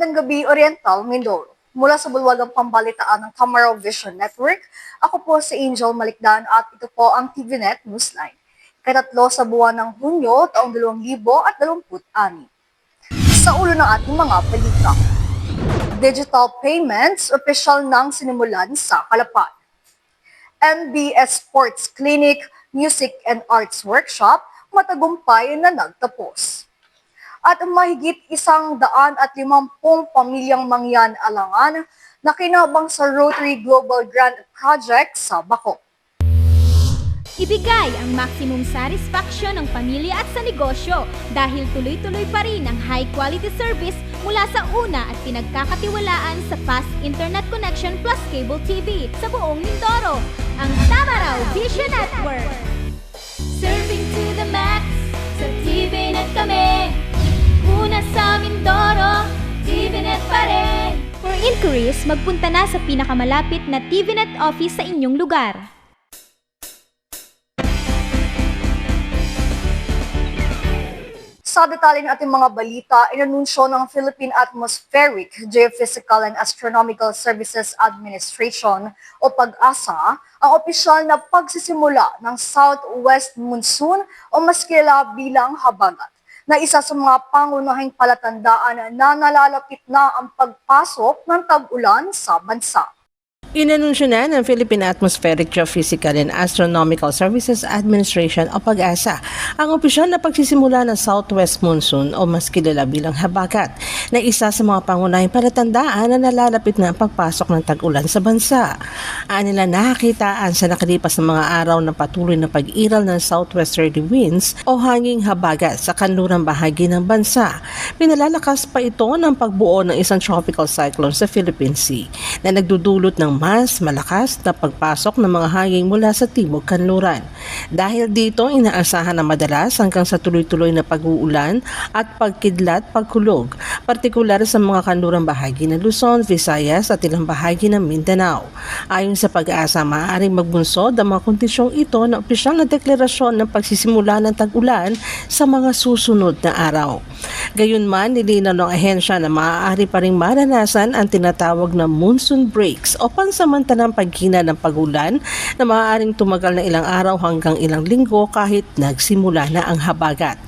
Magandang gabi, Oriental Mindoro. Mula sa bulwagang pambalitaan ng Camaro Vision Network, ako po si Angel Malikdan at ito po ang TVNet Newsline. Ikatatlo sa buwan ng Hunyo, taong 2026. Sa ulo ng ating mga balita, digital payments, opisyal nang sinimulan sa Calapan. MBS Sports Clinic, Music and Arts Workshop, matagumpay na nagtapos. At mahigit 150 pamilyang mangyan-alangan na kinabang sa Rotary Global Grant Project sa Bako. Ibigay ang maximum satisfaction ng pamilya at sa negosyo dahil tuloy-tuloy pa rin ang high-quality service mula sa una at pinagkakatiwalaan sa fast internet connection plus cable TV sa buong Mindoro, ang Camaro Vision Network. Serving to the max, sa TVNet kami. Una sa Mindoro, TVNet pa rin. For inquiries, magpunta na sa pinakamalapit na TVNet office sa inyong lugar. Sa detalye ng ating mga balita, inanunsyo ng Philippine Atmospheric, Geophysical and Astronomical Services Administration o PAG-ASA ang opisyal na pagsisimula ng Southwest Monsoon o mas kilala bilang habagat, na isa sa mga pangunahing palatandaan na nalalapit na ang pagpasok ng tag-ulan sa bansa. Inanunsyo na ng Philippine Atmospheric, Geophysical and Astronomical Services Administration o PAG-ASA ang opisyal na pagsisimula ng Southwest Monsoon o mas kilala bilang habagat, na isa sa mga pangunahing palatandaan na nalalapit na ang pagpasok ng tag-ulan sa bansa. Anila nakakitaan sa nakalipas na mga araw ng patuloy na pag-iral ng southwesterly winds o hanging habagat sa kanlurang bahagi ng bansa. Pinalalakas pa ito ng pagbuo ng isang tropical cyclone sa Philippine Sea na nagdudulot ng mas malakas na pagpasok ng mga hangin mula sa timog kanluran. Dahil dito, inaasahan na madalas hanggang sa tuloy-tuloy na pag-uulan at pagkidlat pagkulog, partikular sa mga kanlurang bahagi ng Luzon, Visayas at ilang bahagi ng Mindanao. Ayon sa PAG-ASA, maaaring magbunsod ang mga kondisyong ito na opisyal na deklarasyon ng pagsisimula ng tag-ulan sa mga susunod na araw. Gayunman, nilinaw ng ahensya na maaari pa ring maranasan ang tinatawag na monsoon breaks o pansamantalang paghina ng pag-ulan na maaaring tumagal na ilang araw hanggang ilang linggo kahit nagsimula na ang habagat.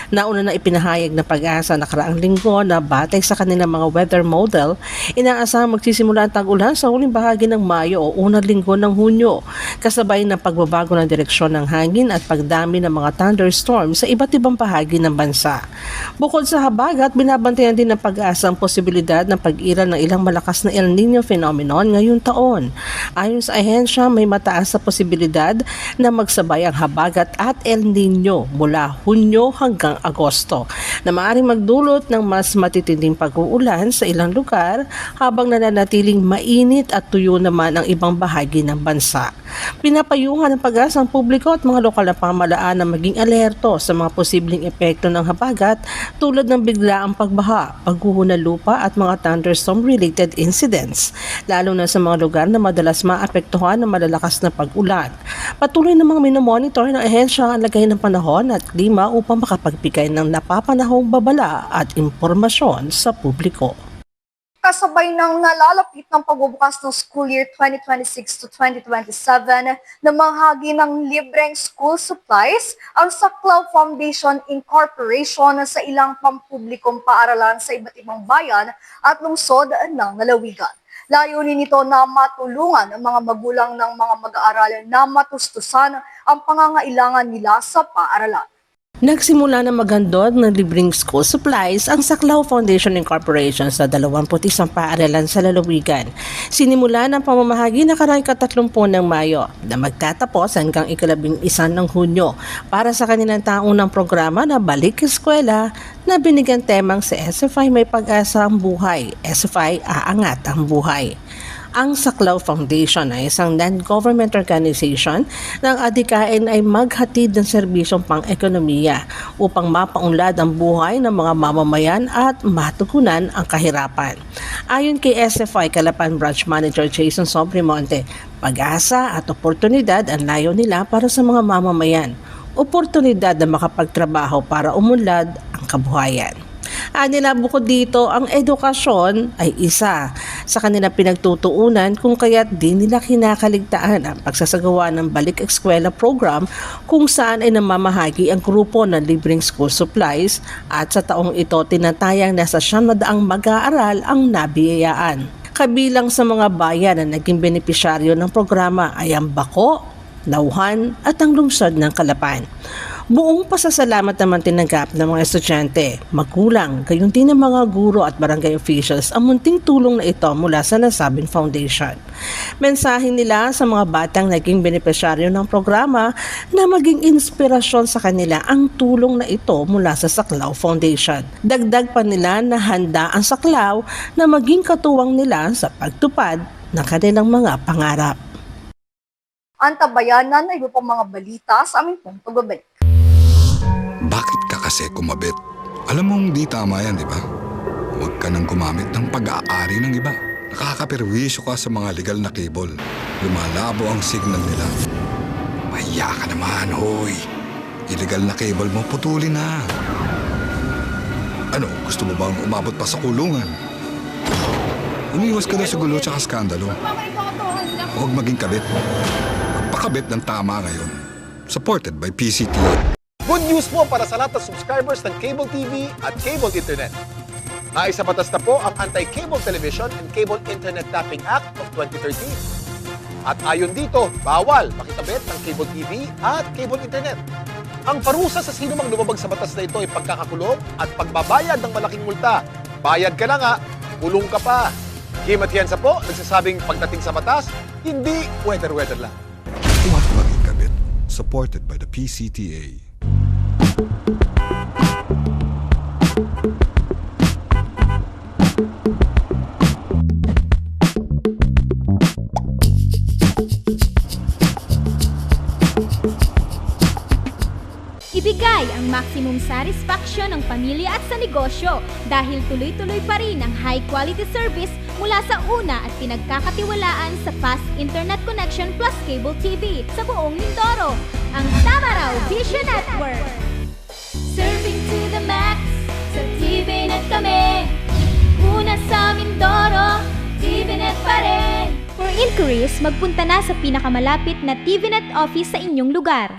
Nauna na ipinahayag na PAG-ASA nakaraang linggo na batay sa kanilang mga weather model, inaasahang magsisimula ang tag-ulan sa huling bahagi ng Mayo o unang linggo ng Hunyo, kasabay ng pagbabago ng direksyon ng hangin at pagdami ng mga thunderstorms sa iba't ibang bahagi ng bansa. Bukod sa habagat, binabantayan din ng PAG-ASA ang posibilidad ng pag-iral ng ilang malakas na El Nino phenomenon ngayong taon. Ayon sa ahensya, may mataas sa posibilidad na magsabay ang habagat at El Nino mula Hunyo hanggang Agosto, na maaaring magdulot ng mas matitinding pag-uulan sa ilang lugar habang nananatiling mainit at tuyo naman ang ibang bahagi ng bansa. Pinapayuhan ng PAG-ASA ang publiko at mga lokal na pamahalaan na maging alerto sa mga posibleng epekto ng habagat tulad ng biglaang pagbaha, pagguho ng lupa at mga thunderstorm-related incidents, lalo na sa mga lugar na madalas maapektuhan ng malalakas na pag-ulan. Patuloy namang minomonitor ng ahensya ang lagay ng panahon at klima upang makapagbigay ng napapanahong babala at impormasyon sa publiko. Kasabay ng nalalapit ng pagbubukas ng school year 2026 to 2027 na manghagi ng libreng school supplies, ang Saklaw Foundation Incorporation sa ilang pampublikong paaralan sa iba't ibang bayan at lungsod ng lalawigan. Layunin nito na matulungan ang mga magulang ng mga mag-aaral na matustusan ang pangangailangan nila sa paaralan. Nagsimula na maghandog ng libreng school supplies ang Saklaw Foundation Incorporation sa 21 paaralan sa lalawigan. Sinimula ng pamamahagi nakarang 30 ng Mayo na magtatapos hanggang 11 ng Hunyo para sa kanilang taunang programa na Balik Eskwela na binigyan temang sa SFI May Pag-asa ang Buhay, SFI Aangat ang Buhay. Ang Saklaw Foundation ay isang non-government organization na ang adhikain ay maghatid ng serbisyong pang-ekonomiya upang mapaunlad ang buhay ng mga mamamayan at matugunan ang kahirapan. Ayon kay SFI Calapan Branch Manager Jason Sobrimonte, pag-asa at oportunidad ang layo nila para sa mga mamamayan. Oportunidad na makapagtrabaho para umunlad ang kabuhayan. Nila bukod dito, ang edukasyon ay isa sa kanila pinagtutuunan kung kaya't di nila kinakaligtaan ang pagsasagawa ng balik eskwela program kung saan ay namamahagi ang grupo ng libreng school supplies at sa taong ito tinatayang nasa 700 mag-aaral ang nabiyayaan. Kabilang sa mga bayan na naging benepisyaryo ng programa ay ang Bako, Lauhan at ang lungsod ng Calapan. Buong pasasalamat naman tinanggap ng mga estudyante, magulang, gayon din ng mga guro at barangay officials ang munting tulong na ito mula sa nasabing foundation. Mensahe nila sa mga batang naging benepisyaryo ng programa na maging inspirasyon sa kanila ang tulong na ito mula sa Saklaw Foundation. Dagdag pa nila na handa ang Saklaw na maging katuwang nila sa pagtupad ng kanilang mga pangarap. Antabayanan na iba pang mga balita sa aming pong pagbabalik. Bakit ka kasi kumabit? Alam mong di tama yan, di ba? Huwag ka nang gumamit ng pag-aari ng iba. Nakakaperwisyo ka sa mga legal na cable. Lumalabo ang signal nila. Mahiya ka naman, hoy. Illegal na cable mo, putulin na. Ano, gusto mo bang umabot pa sa kulungan? Umiwas ka na sa gulo tsaka skandalo. Huwag maging kabit. Magpakabit ng tama ngayon. Supported by PCTV. Good news po para sa lahat ng subscribers ng Cable TV at Cable Internet. Naisabatas na po ang Anti-Cable Television and Cable Internet Tapping Act of 2013. At ayon dito, bawal makitabit ng Cable TV at Cable Internet. Ang parusa sa sino mang lumabag sa batas na ito ay pagkakakulong at pagbabayad ng malaking multa. Bayad ka na nga, kulong ka pa. Kim Atienza po, nagsasabing pagdating sa batas, hindi weather-weather lang. Huwag maging kabit. Supported by the PCTA. Ibigay ang maximum satisfaction ng pamilya at sa negosyo dahil tuloy-tuloy pa rin ang high-quality service mula sa una at pinagkakatiwalaan sa fast internet connection plus cable TV sa buong Mindoro, ang Tamaraw Vision Network. Serving to the max, sa TVNet kami. Una sa Mindoro, TVNet pa rin. For inquiries, magpunta na sa pinakamalapit na TVNet office sa inyong lugar.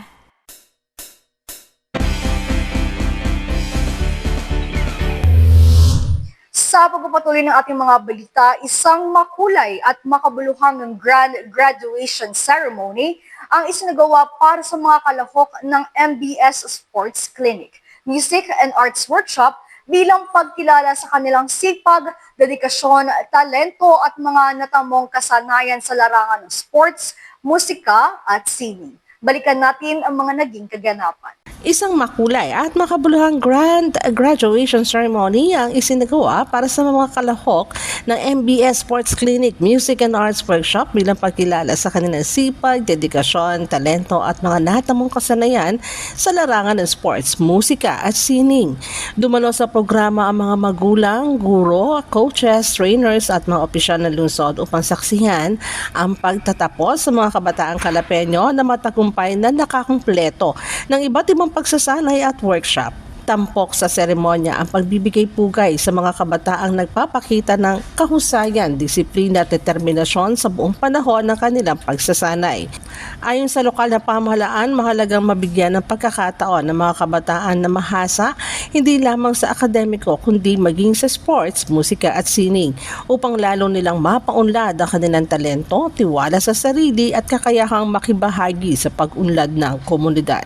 Sa pagpapatuloy ng ating mga balita, isang makulay at makabuluhang grand graduation ceremony ang isinagawa para sa mga kalahok ng MBS Sports Clinic, Music and Arts Workshop bilang pagkilala sa kanilang sipag, dedikasyon, talento at mga natamong kasanayan sa larangan ng sports, musika at sining. Balikan natin ang mga naging kaganapan. Isang makulay at makabuluhang grand graduation ceremony ang isinagawa para sa mga kalahok ng MBS Sports Clinic, Music and Arts Workshop bilang pagkilala sa kanilang sipag, dedikasyon, talento at mga natamong kasanayan sa larangan ng sports, musika at sining. Dumalo sa programa ang mga magulang, guro, coaches, trainers at mga opisyal ng lungsod upang saksihan ang pagtatapos sa mga kabataang Kalapeño na matagumpay na nakakumpleto ng iba't ibang pagsasanay at workshop. Tampok sa seremonya ang pagbibigay pugay sa mga kabataang nagpapakita ng kahusayan, disiplina at determinasyon sa buong panahon ng kanilang pagsasanay. Ayon sa lokal na pamahalaan, mahalagang mabigyan ng pagkakataon ng mga kabataan na mahasa hindi lamang sa akademiko kundi maging sa sports, musika at sining upang lalo nilang mapaunlad ang kanilang talento, tiwala sa sarili at kakayahang makibahagi sa pag-unlad ng komunidad.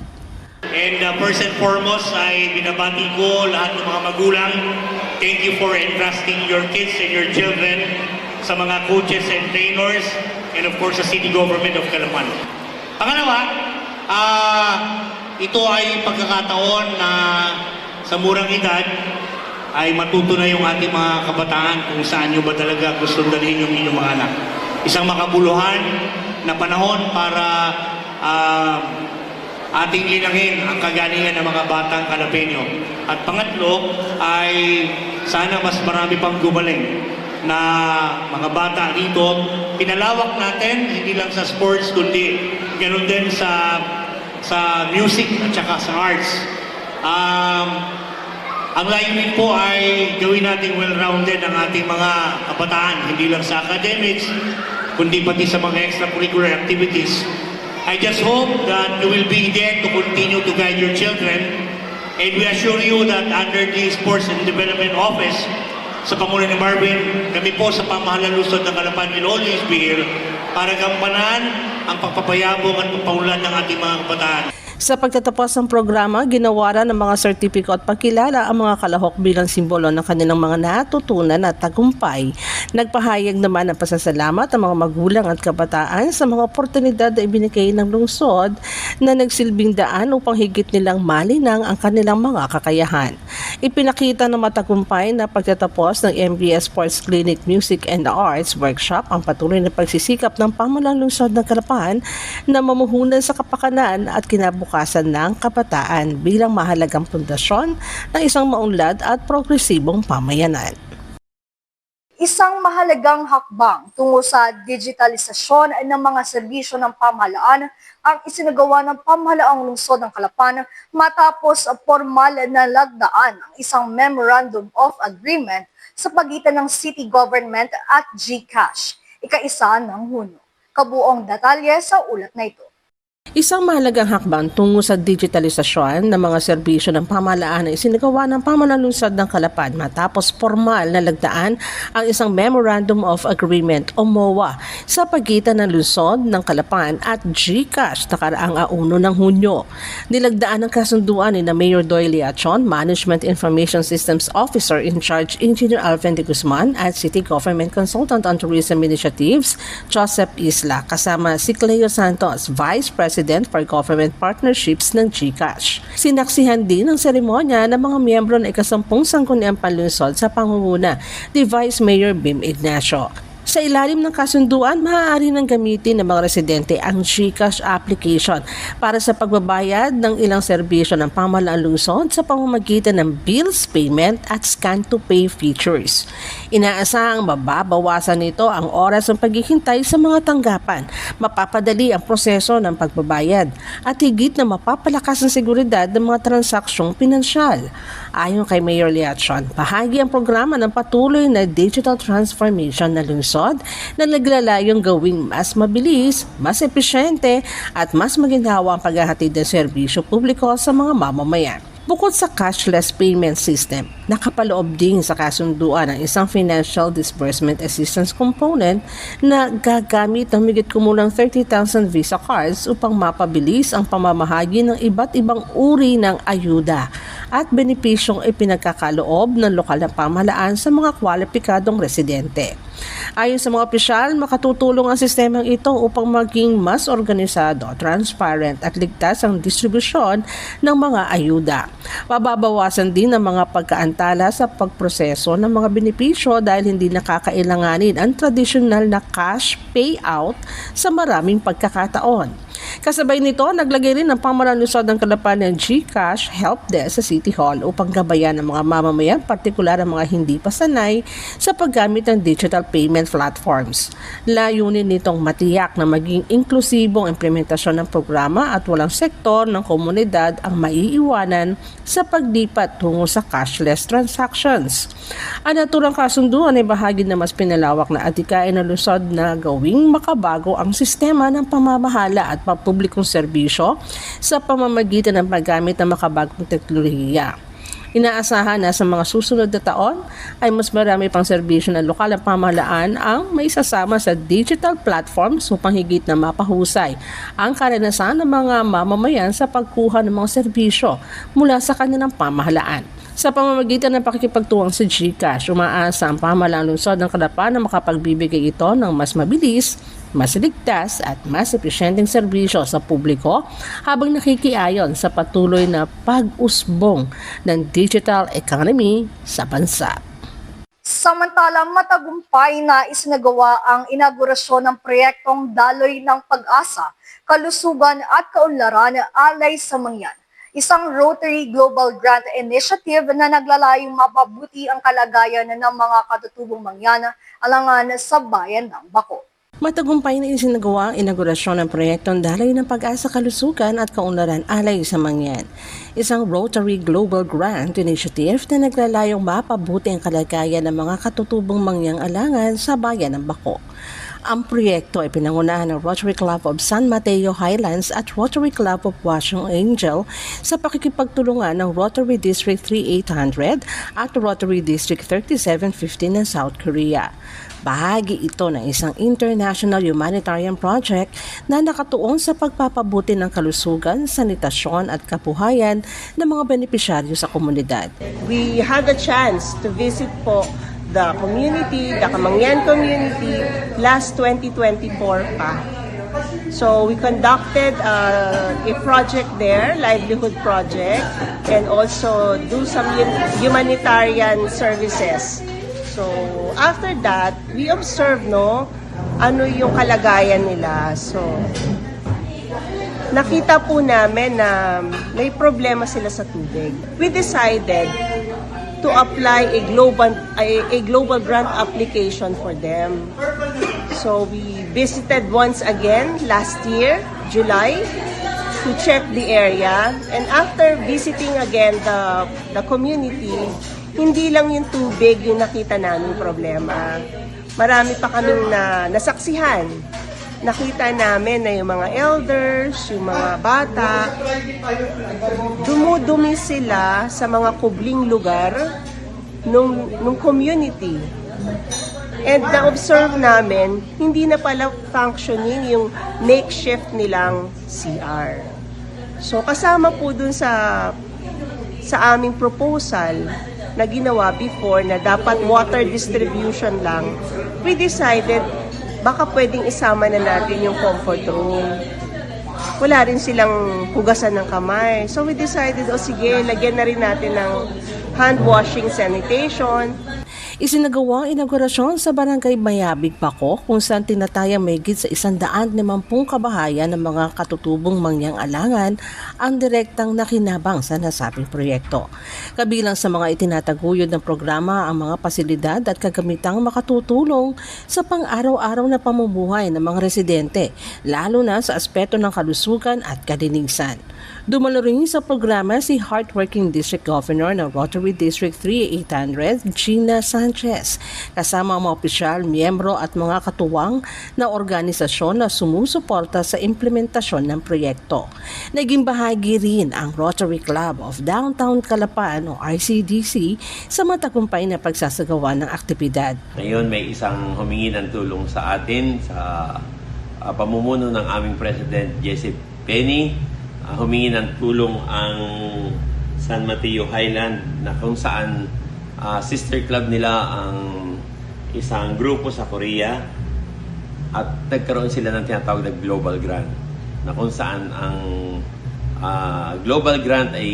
And first and foremost, ay binabati ko lahat ng mga magulang. Thank you for entrusting your kids and your children sa mga coaches and trainers and of course sa City Government of Calapan. Pangalawa, ito ay pagkakataon na sa murang edad ay matuto na yung ating mga kabataan kung saan nyo ba talaga gusto dalhin yung inyong mga anak. Isang makabuluhan na panahon para ating linangin ang kagalingan ng mga batang Kalapeño. At pangatlo ay sana mas marami pang gumaling na mga bata dito. Pinalawak natin, hindi lang sa sports, kundi ganoon din sa music at saka sa arts. Ang layunin po ay gawin nating well-rounded ang ating mga kabataan, hindi lang sa academics, kundi pati sa mga extracurricular activities. I just hope that you will be there to continue to guide your children, and we assure you that under the Sports and Development Office, sa Pangulo ni Marvin, kami po sa pamahalaan lungsod ng Calapan will always be here para gampanan ang pagpapayabong at pagpaunlad ng ating mga kabataan. Sa pagtatapos ng programa, ginawaran ng mga sertipiko at pagkilala ang mga kalahok bilang simbolo ng kanilang mga natutunan at tagumpay. Nagpahayag naman ng pasasalamat ang mga magulang at kabataan sa mga oportunidad na ibinigay ng lungsod na nagsilbing daan upang higit nilang malinang ang kanilang mga kakayahan. Ipinakita ng matagumpay na pagtatapos ng MBS Sports Clinic Music and Arts Workshop ang patuloy na pagsisikap ng pamahalang lungsod ng Calapan na mamuhunan sa kapakanan at kinabukasan ng kabataan bilang mahalagang pundasyon ng isang maunlad at progresibong pamayanan. Isang mahalagang hakbang tungo sa digitalisasyon ng mga serbisyo ng pamahalaan ang isinagawa ng pamahalaang lungsod ng Calapan matapos formal na lagdaan ang isang Memorandum of Agreement sa pagitan ng City Government at GCash, ika-1 ng Hunyo. Kabuong detalye sa ulat na ito. Isang mahalagang hakbang tungo sa digitalisasyon ng mga serbisyo ng pamahalaan na isinagawa ng pamahalaang lungsod ng Calapan matapos formal na lagdaan ang isang Memorandum of Agreement o MOA sa pagitan ng lungsod ng Calapan at GCash nakaraang 1 ng Hunyo. Nilagdaan ang kasunduan ni Mayor Doyle Liachon, Management Information Systems Officer in Charge Engineer Alvin de Guzman at City Government Consultant on Tourism Initiatives Joseph Isla kasama si Cleo Santos, Vice President for Government Partnerships ng GCash. Sinaksihan din ang seremonya ng mga miyembro ng ika-10 Sangguniang Panlungsod sa pangunguna ni Vice Mayor Bim Ignacio. Sa ilalim ng kasunduan, maaari nang gamitin ng mga residente ang GCash application para sa pagbabayad ng ilang serbisyo ng pamahalaang lungsod sa pamamagitan ng bills payment at scan-to-pay features. Inaasahang mababawasan nito ang oras ng paghihintay sa mga tanggapan, mapapadali ang proseso ng pagbabayad, at higit na mapapalakas ang seguridad ng mga transaksyong pinansyal. Ayon kay Mayor Liachon, bahagi ang programa ng patuloy na digital transformation ng lungsod na naglalayong gawing mas mabilis, mas epesyente at mas maginhawa ang paghahatid ng serbisyo publiko sa mga mamamayan. Bukod sa cashless payment system, nakapaloob din sa kasunduan ang isang financial disbursement assistance component na gagamit ng higit kumulang 30,000 Visa cards upang mapabilis ang pamamahagi ng iba't ibang uri ng ayuda at benepisyong ipinagkakaloob ng lokal na pamahalaan sa mga kwalipikadong residente. Ayon sa mga opisyal, makatutulong ang sistemang ito upang maging mas organisado, transparent at ligtas ang distribusyon ng mga ayuda. Mababawasan din ang mga pagkaantala sa pagproseso ng mga benepisyo dahil hindi nakakailanganin ang tradisyonal na cash payout sa maraming pagkakataon. Kasabay nito, naglagay rin ng pamahalaan lungsod ng Calapan ng GCash Helpdesk sa City Hall upang gabayan ng mga mamamayan, partikular ang mga hindi pa sanay sa paggamit ng digital payment platforms. Layunin nitong matiyak na maging inklusibong implementasyon ng programa at walang sektor ng komunidad ang maiiwanan sa paglipat tungo sa cashless transactions. Ang naturang kasunduan ay bahagi na mas pinalawak na adhikain ng lungsod na gawing makabago ang sistema ng pamamahala at publikong serbisyo sa pamamagitan ng paggamit ng makabagong teknolohiya. Inaasahan na sa mga susunod na taon ay mas marami pang serbisyo ng lokal na pamahalaan ang maisasama sa digital platforms upang higit na mapahusay ang karanasan ng mga mamamayan sa pagkuha ng mga serbisyo mula sa kanilang pamahalaan. Sa pamamagitan ng pakikipagtuwang sa GCash, umaasa ang pamahalaang lungsod ng Calapan na makapagbibigay ito ng mas mabilis, mas ligtas at mas epesyenteng serbisyo sa publiko habang nakikiayon sa patuloy na pag-usbong ng digital economy sa bansa. Samantala, matagumpay na isinagawa ang inaugurasyon ng proyektong Daloy ng Pag-asa, Kalusugan at Kaunlaran alay sa Mangyan. Isang Rotary Global Grant Initiative na naglalayong mapabuti ang kalagayan ng mga katutubong Mangyan alangan sa bayan ng Bako. Matagumpay na isinagawa ang inaugurasyon ng proyektong Dalay ng Pag-asa Kalusugan at Kaunlaran Alay sa Mangyan. Isang Rotary Global Grant Initiative na naglalayong mapabuti ang kalagayan ng mga katutubong mangyang alangan sa bayan ng Baco. Ang proyekto ay pinangunahan ng Rotary Club of San Mateo Highlands at Rotary Club of Washington Angel sa pakikipagtulungan ng Rotary District 3800 at Rotary District 3750 ng South Korea. Bahagi ito ng isang international humanitarian project na nakatuon sa pagpapabuti ng kalusugan, sanitasyon at kabuhayan ng mga benepisyaryo sa komunidad. We had a chance to visit po the community, the Kamangyan community, last 2024 pa. So we conducted a project there, livelihood project, and also do some humanitarian services. So after that, we observed ano yung kalagayan nila. So nakita po namin na may problema sila sa tubig. We decided to apply a global grant application for them. So we visited once again last year, July, to check the area. And after visiting again the community, hindi lang yung tubig yung nakita namin problema. Marami pa kaming nasaksihan. Nakita namin na yung mga elders, yung mga bata, dumudumi sila sa mga kubling lugar nung community. And na-observe namin, hindi na pala functioning yung makeshift nilang CR. So kasama po dun sa aming proposal na ginawa before na dapat water distribution lang, we decided baka pwedeng isama na natin yung comfort room. Wala rin silang hugasan ng kamay. So we decided, sige, lagyan na rin natin ng hand washing sanitation. Isinagawa ang inaugurasyon sa Barangay Mayabig, Baco, kung saan tinatayang mahigit sa 150 kabahayan ng mga katutubong mangyang alangan ang direktang nakinabang sa nasabing proyekto. Kabilang sa mga itinataguyod ng programa ang mga pasilidad at kagamitang makatutulong sa pang-araw-araw na pamumuhay ng mga residente, lalo na sa aspeto ng kalusugan at kalinisan. Dumalo rin sa programa si Hardworking District Governor ng Rotary District 3800, Gina Sanchez, kasama ang mga opisyal, miyembro at mga katuwang na organisasyon na sumusuporta sa implementasyon ng proyekto. Naging bahagi rin ang Rotary Club of Downtown Calapan o RCDC sa matagumpay na pagsasagawa ng aktibidad. Ngayon may isang humingi ng tulong sa atin sa pamumuno ng aming President Jesse Penny. Humingi ng tulong ang San Mateo Highland na kung saan sister club nila ang isang grupo sa Korea at nagkaroon sila ng tinatawag na Global Grant na kung saan ang Global Grant ay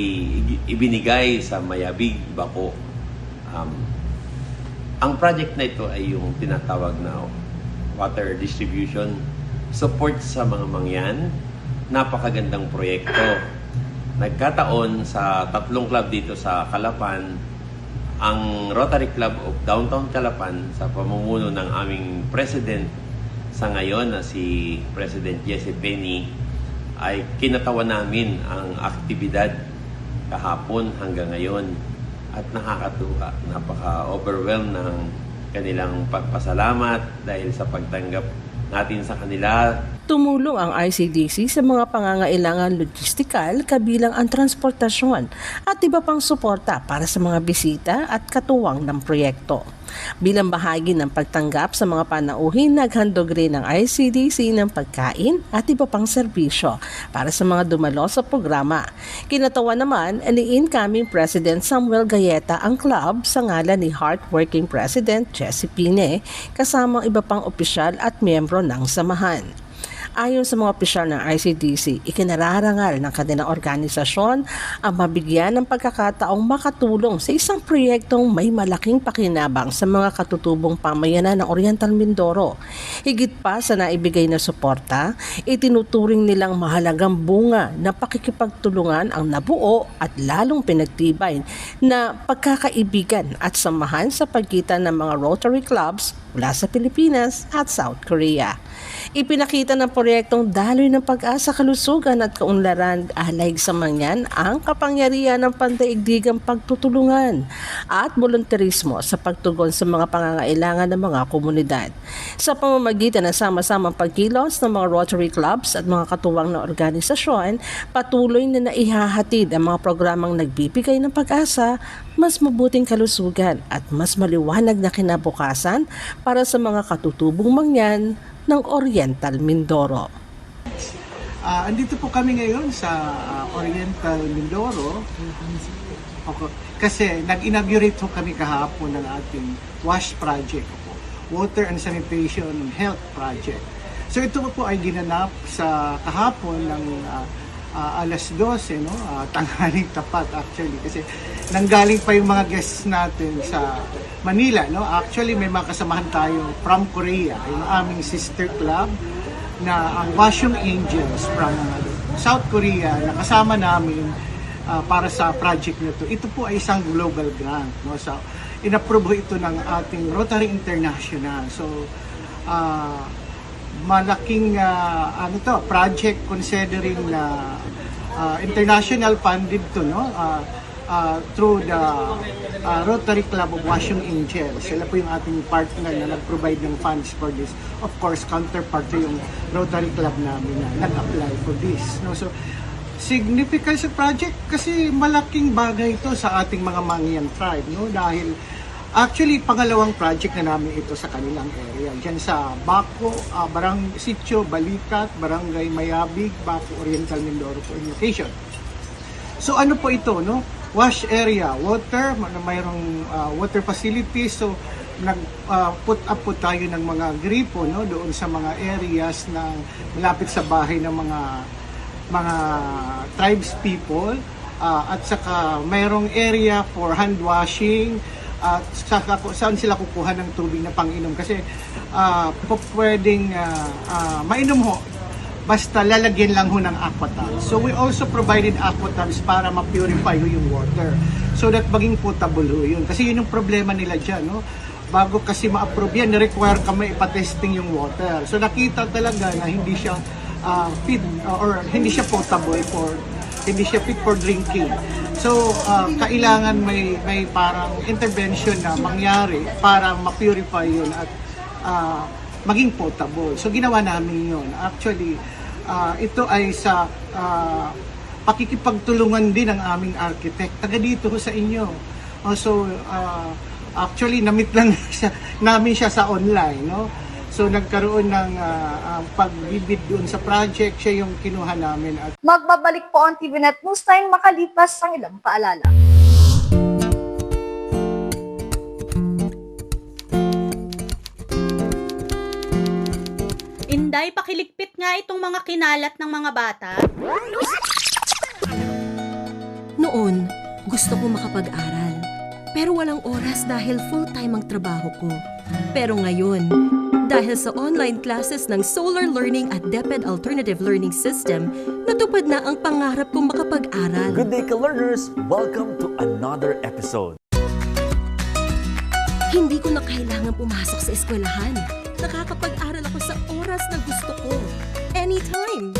ibinigay sa Mayabig, Baco. Ang project na ito ay yung tinatawag na water distribution support sa mga mangyan. Napakagandang proyekto. Nagkataon sa 3 club dito sa Calapan, ang Rotary Club of Downtown Calapan sa pamumuno ng aming president sa ngayon na si President Jesse Penny ay kinatawan namin ang aktibidad kahapon hanggang ngayon at nakakatuwa. Napaka-overwhelmed ng kanilang pagpasalamat dahil sa pagtanggap natin sa kanila. Tumulong ang ICDC sa mga pangangailangan logistikal kabilang ang transportasyon at iba pang suporta para sa mga bisita at katuwang ng proyekto. Bilang bahagi ng pagtanggap sa mga panauhin, naghandog rin ng ICDC ng pagkain at iba pang serbisyo para sa mga dumalo sa programa. Kinatawa naman ni incoming President Samuel Gayeta ang club sa ngalan ni Hardworking President Jesse Pine kasama iba pang opisyal at miyembro ng samahan. Ayon sa mga opisyal ng ICDC, ikinararangal ng kanilang organisasyon ang mabigyan ng pagkakataong makatulong sa isang proyektong may malaking pakinabang sa mga katutubong pamayanan ng Oriental Mindoro. Higit pa sa naibigay na suporta, itinuturing nilang mahalagang bunga na pakikipagtulungan ang nabuo at lalong pinagtibay na pagkakaibigan at samahan sa pagitan ng mga Rotary Clubs, mula sa Pilipinas at South Korea. Ipinakita ng proyektong Daloy ng Pag-asa, Kalusugan at Kaunlaran Alay sa Mangyan ang kapangyarihan ng pandaigdigang pagtutulungan at volunteerismo sa pagtugon sa mga pangangailangan ng mga komunidad. Sa pamamagitan ng sama-samang pagkilos ng mga Rotary Clubs at mga katuwang na organisasyon, patuloy na naihahatid ang mga programang nagbibigay ng pag-asa, mas mabuting kalusugan at mas maliwanag na kinabukasan para sa mga katutubong mangyan ng Oriental Mindoro. Andito po kami ngayon sa Oriental Mindoro kasi nag-inaugurate po kami kahapon ng ating WASH project po, Water and Sanitation and Health Project. So ito po ay ginanap sa kahapon ng alas 12, no? Tanghaling tapat actually kasi nanggaling pa yung mga guests natin sa Manila, no? Actually may mga kasamahan tayo from Korea, yung aming sister club na ang Washung Angels from South Korea na kasama namin para sa project na to. Ito po ay isang global grant, no? So inapprove ito ng ating Rotary International. So malaking project considering na international funded to, no? Through the Rotary Club of Washung Angels. Sila po yung ating partner na nag-provide ng funds for this. Of course, counterpart to yung Rotary Club namin na nag-apply for this, no? So significant sa project kasi malaking bagay ito sa ating mga Mangyan tribe, no? Dahil actually, pangalawang project na namin ito sa kanilang area. Diyan sa Baco, Sitio, Balikat, Barangay Mayabig, Baco, Oriental Mindoro po yung location. So ano po ito, no? Wash area, water, mayroong water facilities. So nag-put up po tayo ng mga gripo, no? Doon sa mga areas na malapit sa bahay ng mga tribes people. At saka mayroong area for hand washing, at saan sila kukuha ng tubig na pang-inom kasi pwedeng mainom ho basta lalagyan lang ho ng aquatabs. So we also provided aquatabs para ma-purify ho yung water so that maging potable ho yun. Kasi yun yung problema nila dyan, no? Bago kasi ma-approve yan, require kami ipatesting yung water. So nakita talaga na hindi siya fit or hindi siya potable hindi siya fit for drinking. So, kailangan may parang intervention na mangyari para ma-purify yun at maging potable. So, ginawa namin yun. Actually, ito ay sa pakikipagtulungan din ng aming architect. Taga dito sa inyo. So, actually, namit lang namin siya sa online, no? So nagkaroon ng pagbibid doon sa project, siya yung kinuha namin. At Magbabalik po ang TVNet Newsline makalipas ang ilang paalala. Inday, pakiligpit nga itong mga kinalat ng mga bata. Noon, gusto ko makapag-aral. Pero walang oras dahil full-time ang trabaho ko. Pero ngayon, dahil sa online classes ng Solar Learning at DepEd Alternative Learning System, natupad na ang pangarap kong makapag-aral. Good day, ka-learners! Welcome to another episode. Hindi ko na kailangan pumasok sa eskwelahan. Nakakapag-aral ako sa oras na gusto ko. Anytime!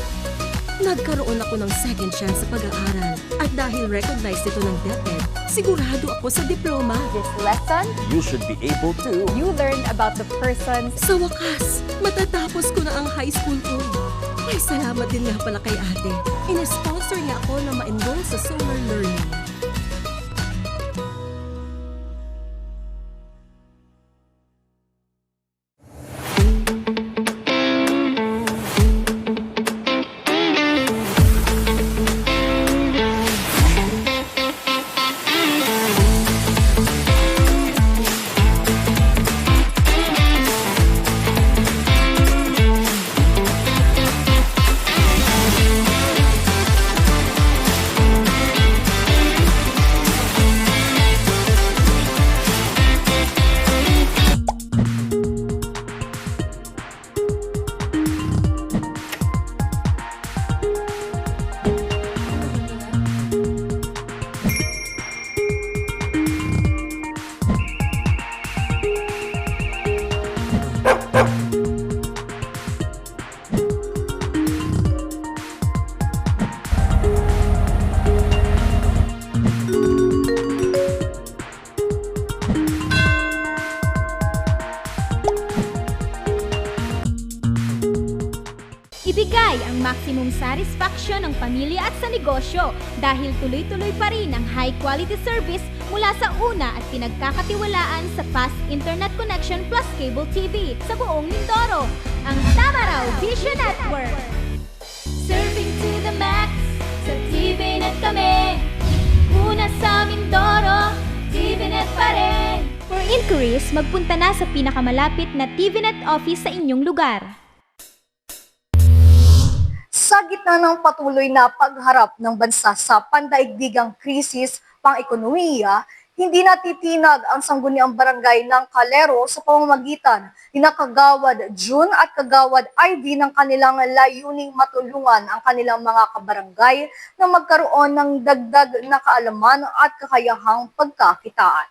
Nagkaroon ako ng second chance sa pag-aaral. At dahil recognized ito ng DepEd, sigurado ako sa diploma. This lesson, You should be able to... you learn about the persons. Sa wakas, matatapos ko na ang high school ko. May salamat din nga pala kay ate. In-sponsor niya ako na ma-enroll sa Solar Learning. maximum satisfaction ng pamilya at sa negosyo dahil tuloy-tuloy pa rin ang high-quality service mula sa una at pinagkakatiwalaan sa fast internet connection plus cable TV sa buong Mindoro, ang Tamaraw Vision Network. Serving to the max, sa TVNet kami. Una sa Mindoro, TVNet pa rin. For inquiries, magpunta na sa pinakamalapit na TVNet office sa inyong lugar. Sa gitna ng patuloy na pagharap ng bansa sa pandaigdigang krisis pang-ekonomiya, hindi natitinag ang sangguniang barangay ng Calero sa pamamagitan ni Kagawad June at Kagawad Ivy ng kanilang layuning matulungan ang kanilang mga kabarangay na magkaroon ng dagdag na kaalaman at kakayahang pagkakitaan.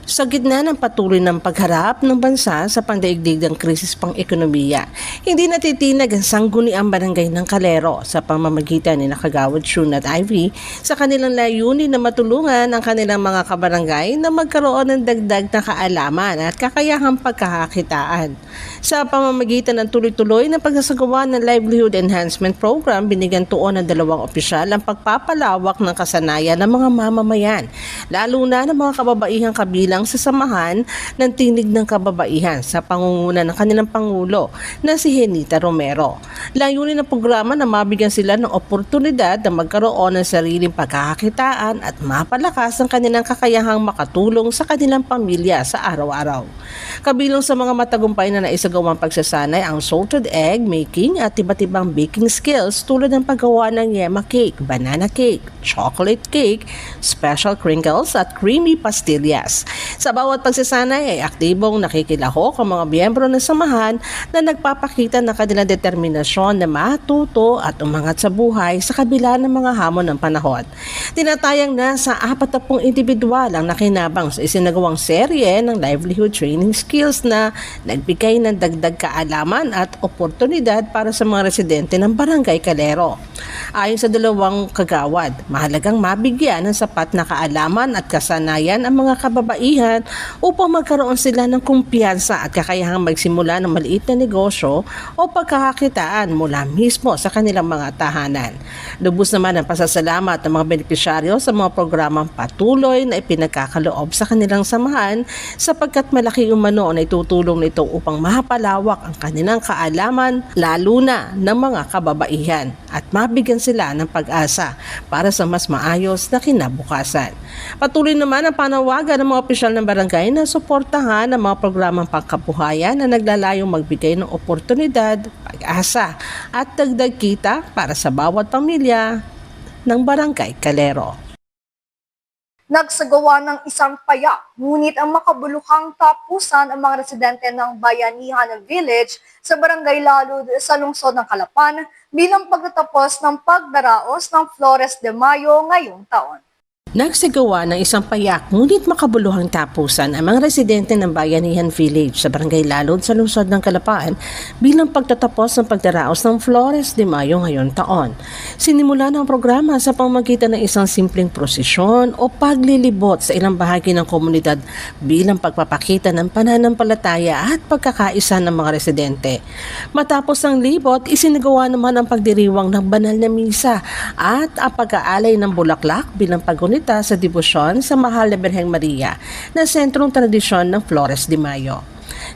Sa gitna ng patuloy ng pagharap ng bansa sa pandaigdigang krisis pang-ekonomiya, hindi natitinag ang sangguniang barangay ng Calero sa pamamagitan ni Kagawad June at Ivy sa kanilang layunin na matulungan ang kanilang mga kabarangay na magkaroon ng dagdag na kaalaman at kakayahang pagkakakitaan. Sa pamamagitan ng tuloy-tuloy na pagsasagawa ng Livelihood Enhancement Program, binigyan tuon ng 2 opisyal ang pagpapalawak ng kasanayan ng mga mamamayan, lalo na ng mga kababaihang kabilang sa samahan ng Tinig ng Kababaihan sa pangunguna ng kanilang Pangulo na si Jenita Romero. Layunin ng programa na mabigyan sila ng oportunidad na magkaroon ng sariling pagkakakitaan at mapalakas ang kanilang kakayahang makatulong sa kanilang pamilya sa araw-araw. Kabilang sa mga matagumpay na naisagawang pagsasanay ang salted egg making at iba't ibang baking skills tulad ng paggawa ng yema cake, banana cake, chocolate cake, special crinkles at creamy pastillas. Sa bawat pagsasanay ay aktibong nakikilahok ang mga miyembro ng samahan na nagpapakita ng kanilang determinasyon na matuto at umangat sa buhay sa kabila ng mga hamon ng panahon. Tinatayang na sa 40 individual ang nakinabang sa isinagawang serye ng livelihood training skills na nagbigay ng dagdag kaalaman at oportunidad para sa mga residente ng Barangay Calero. Ayon sa 2 kagawad, mahalagang mabigyan ng sapat na kaalaman at kasanayan ang mga kababaihan upang magkaroon sila ng kumpiyansa at kakayahang magsimula ng maliit na negosyo o pagkakakitaan mula mismo sa kanilang mga tahanan. Lubos naman ang pasasalamat ng mga benepisyaryo sa mga programang patuloy na ipinagkakaloob sa kanilang samahan sapagkat malaki umano na itutulong nito upang mapalawak ang kanilang kaalaman lalo na ng mga kababaihan at mabigyan sila ng pag-asa para sa mas maayos na kinabukasan. Patuloy naman ang panawagan ng mga opisyal ng barangay na suportahan ang mga programang pangkabuhayan na naglalayong magbigay ng oportunidad, pag-asa at dagdag kita para sa bawat pamilya ng Barangay Calero. Nagsagawa ng isang payak, ngunit ang makabuluhang tapusan ang mga residente ng Bayanihan Village sa Barangay Lalud sa lungsod ng Calapan bilang pagtatapos ng pagdaraos ng Flores de Mayo ngayong taon. Nagsagawa ng isang payak ngunit makabuluhang tapusan ang mga residente ng Bayanihan Village sa Barangay Lalod sa lungsod ng Calapan bilang pagtatapos ng pagdaraos ng Flores de Mayo ngayong taon. Sinimula ng programa sa pamamagitan ng isang simpleng prosesyon o paglilibot sa ilang bahagi ng komunidad bilang pagpapakita ng pananampalataya at pagkakaisa ng mga residente. Matapos ang libot, isinagawa naman ang pagdiriwang ng banal na misa at ang pag-aalay ng bulaklak bilang pagunit sa debosyon sa Mahal na Birheng Maria na sentrong tradisyon ng Flores de Mayo.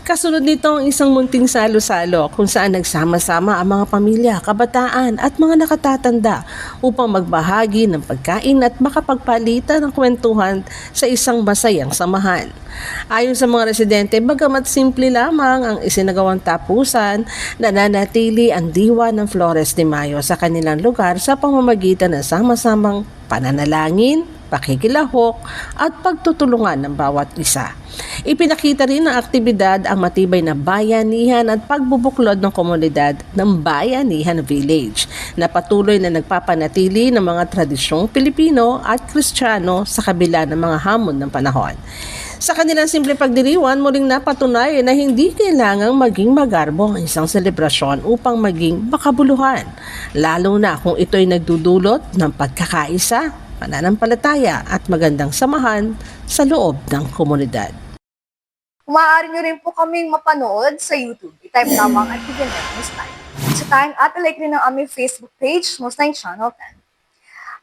Kasunod nito ang isang munting salo-salo kung saan nagsama-sama ang mga pamilya, kabataan at mga nakatatanda upang magbahagi ng pagkain at makapagpalitan ng kwentuhan sa isang masayang samahan. Ayon sa mga residente, bagamat simple lamang ang isinagawang tapusan, nananatili ang diwa ng Flores de Mayo sa kanilang lugar sa pamamagitan ng sama-samang pananalangin, pakikilahok at pagtutulungan ng bawat isa. Ipinakita rin ng aktibidad ang matibay na bayanihan at pagbubuklod ng komunidad ng Bayanihan Village na patuloy na nagpapanatili ng mga tradisyong Pilipino at Kristiyano sa kabila ng mga hamon ng panahon. Sa kanilang simple pagdiriwan, muling napatunay na hindi kailangang maging magarbo ang isang selebrasyon upang maging makabuluhan, lalo na kung ito'y nagdudulot ng pagkakaisa, pananampalataya at magandang samahan sa loob ng komunidad. Maaari nyo rin po kaming mapanood sa YouTube. I-type lamang at TVNet Newsline. Bisitahin at ilike rin ang aming Facebook page, Newsline Channel 10.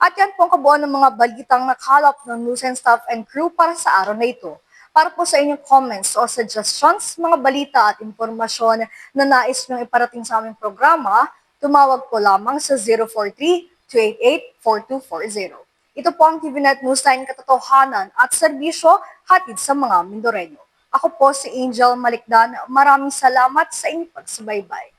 At yan po ang kabuuan ng mga balitang nakalap ng news and staff and crew para sa araw na ito. Para po sa inyong comments o suggestions, mga balita at impormasyon na nais niyong iparating sa aming programa, tumawag po lamang sa 043-288-4240. Ito po ang TVNet Newsline katotohanan at serbisyo hatid sa mga Mindoreño. Ako po si Angel Malikdan. Maraming salamat sa inyong pagsubaybay.